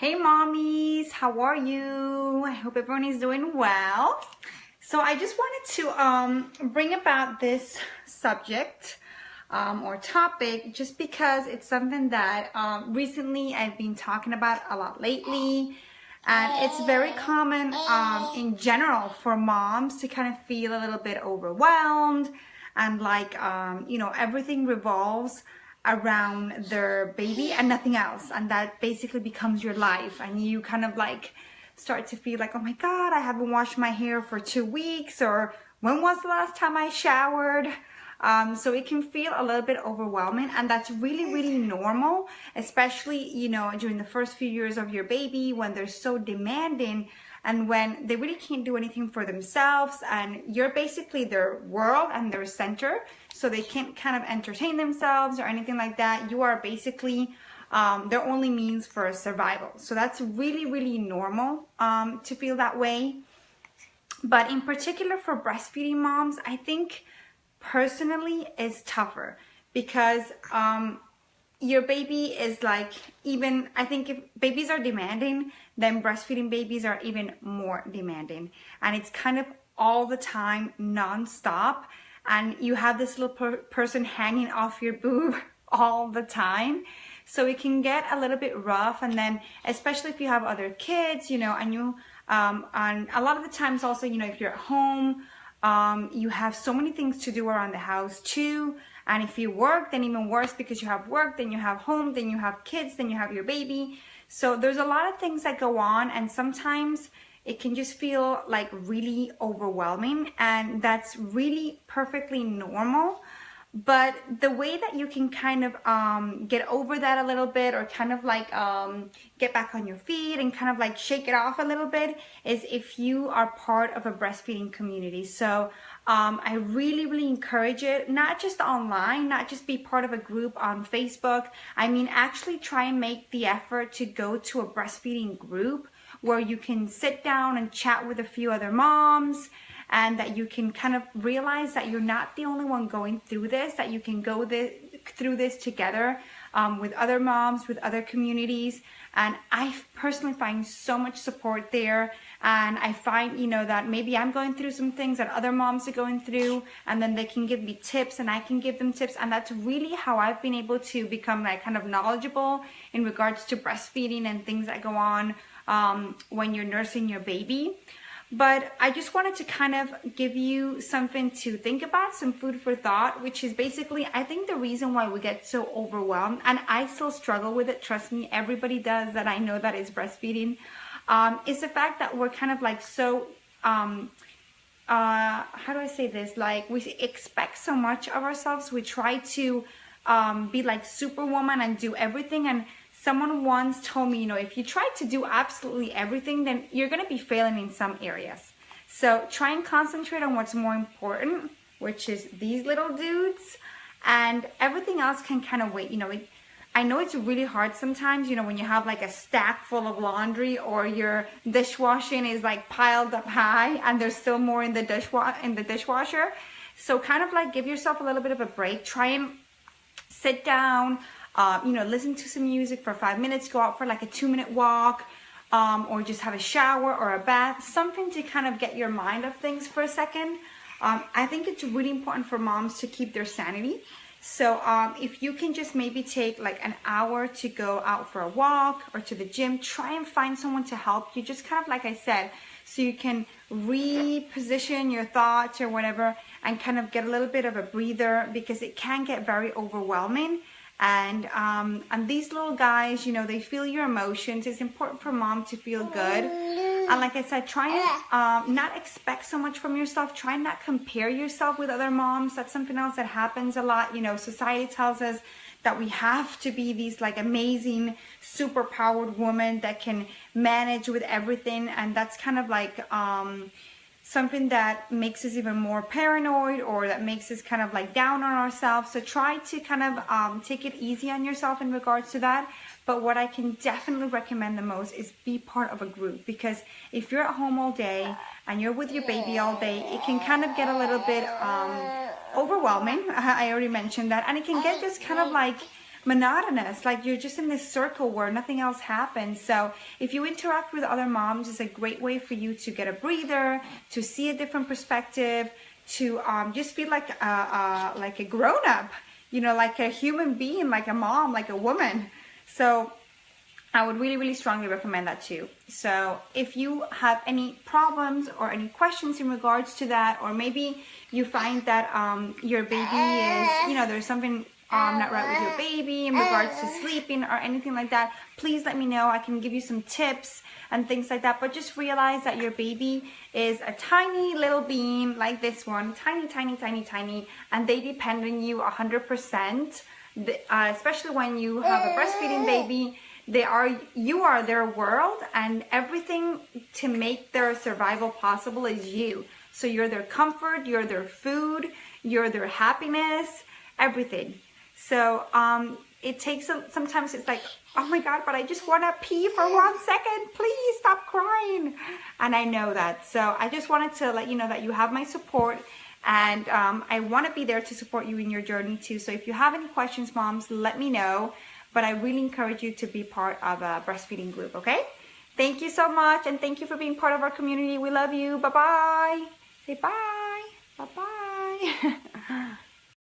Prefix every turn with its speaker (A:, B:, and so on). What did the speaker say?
A: Hey mommies, how are you? I hope everyone is doing well. So I just wanted to bring about this subject or topic just because it's something that recently I've been talking about a lot lately, and it's very common in general for moms to kind of feel a little bit overwhelmed and like everything revolves around their baby and nothing else, and that basically becomes your life, and you kind of like start to feel like, oh my god, I haven't washed my hair for 2 weeks, or when was the last time I showered? So it can feel a little bit overwhelming, and that's really normal, especially during the first few years of your baby when they're so demanding and when they really can't do anything for themselves, and you're basically their world and their center, so they can't kind of entertain themselves or anything like that. You are basically their only means for survival. So that's really normal to feel that way. But in particular for breastfeeding moms, I think personally is tougher because your baby is like, even I think if babies are demanding, then breastfeeding babies are even more demanding, and it's kind of all the time, non-stop, and you have this little person hanging off your boob all the time. So it can get a little bit rough, and then especially if you have other kids, and and a lot of the times also, if you're at home, you have so many things to do around the house too. And if you work, then even worse, because you have work, then you have home, then you have kids, then you have your baby. So there's a lot of things that go on, and sometimes it can just feel like really overwhelming, and that's really perfectly normal. But the way that you can kind of get over that a little bit, or kind of like get back on your feet and kind of like shake it off a little bit, is if you are part of a breastfeeding community. So I really encourage it, not just online, not just be part of a group on Facebook. I mean, actually try and make the effort to go to a breastfeeding group where you can sit down and chat with a few other moms, and that you can kind of realize that you're not the only one going through this, that you can go through this together with other moms, with other communities. And I personally find so much support there, and I find that maybe I'm going through some things that other moms are going through, and then they can give me tips and I can give them tips, and that's really how I've been able to become like kind of knowledgeable in regards to breastfeeding and things that go on when you're nursing your baby. But I just wanted to kind of give you something to think about, some food for thought, which is basically, I think the reason why we get so overwhelmed, and I still struggle with it, trust me, everybody does that I know that is breastfeeding, is the fact that we're kind of like so, how do I say this? Like, we expect so much of ourselves. We try to be like superwoman and do everything. And someone once told me, if you try to do absolutely everything, then you're going to be failing in some areas. So try and concentrate on what's more important, which is these little dudes, and everything else can kind of wait. I know it's really hard sometimes, when you have like a stack full of laundry, or your dishwashing is like piled up high and there's still more in the dishwasher. So kind of like give yourself a little bit of a break. Try and sit down, listen to some music for 5 minutes, go out for like a 2-minute walk, or just have a shower or a bath, something to kind of get your mind off things for a second. I think it's really important for moms to keep their sanity. So if you can just maybe take like an hour to go out for a walk or to the gym, try and find someone to help you, just kind of like I said, so you can reposition your thoughts or whatever, and kind of get a little bit of a breather, because it can get very overwhelming. And these little guys, they feel your emotions. It's important for mom to feel good. And like I said, try and not expect so much from yourself. Try and not compare yourself with other moms. That's something else that happens a lot. Society tells us that we have to be these like amazing, super powered women that can manage with everything. And that's kind of like something that makes us even more paranoid, or that makes us kind of like down on ourselves. So try to kind of take it easy on yourself in regards to that. But what I can definitely recommend the most is be part of a group, because if you're at home all day and you're with your baby all day, it can kind of get a little bit overwhelming. I already mentioned that. And it can get just kind of like monotonous, like you're just in this circle where nothing else happens. So if you interact with other moms, it's a great way for you to get a breather, to see a different perspective, to just feel like a grown-up, you know, like a human being, like a mom, like a woman. So I would really, really strongly recommend that too. So if you have any problems or any questions in regards to that, or maybe you find that your baby is, you know, there's something not right with your baby in regards to sleeping or anything like that, please let me know. I can give you some tips and things like that. But just realize that your baby is a tiny little being like this one, tiny, tiny, tiny, tiny, and they depend on you 100%, especially when you have a breastfeeding baby. You are their world, and everything to make their survival possible is you. So you're their comfort, you're their food, you're their happiness, everything. So it takes sometimes it's like, oh my God, but I just want to pee for 1 second. Please stop crying. And I know that. So I just wanted to let you know that you have my support, and I want to be there to support you in your journey too. So if you have any questions, moms, let me know. But I really encourage you to be part of a breastfeeding group, okay? Thank you so much, and thank you for being part of our community. We love you. Bye-bye. Say bye. Bye-bye.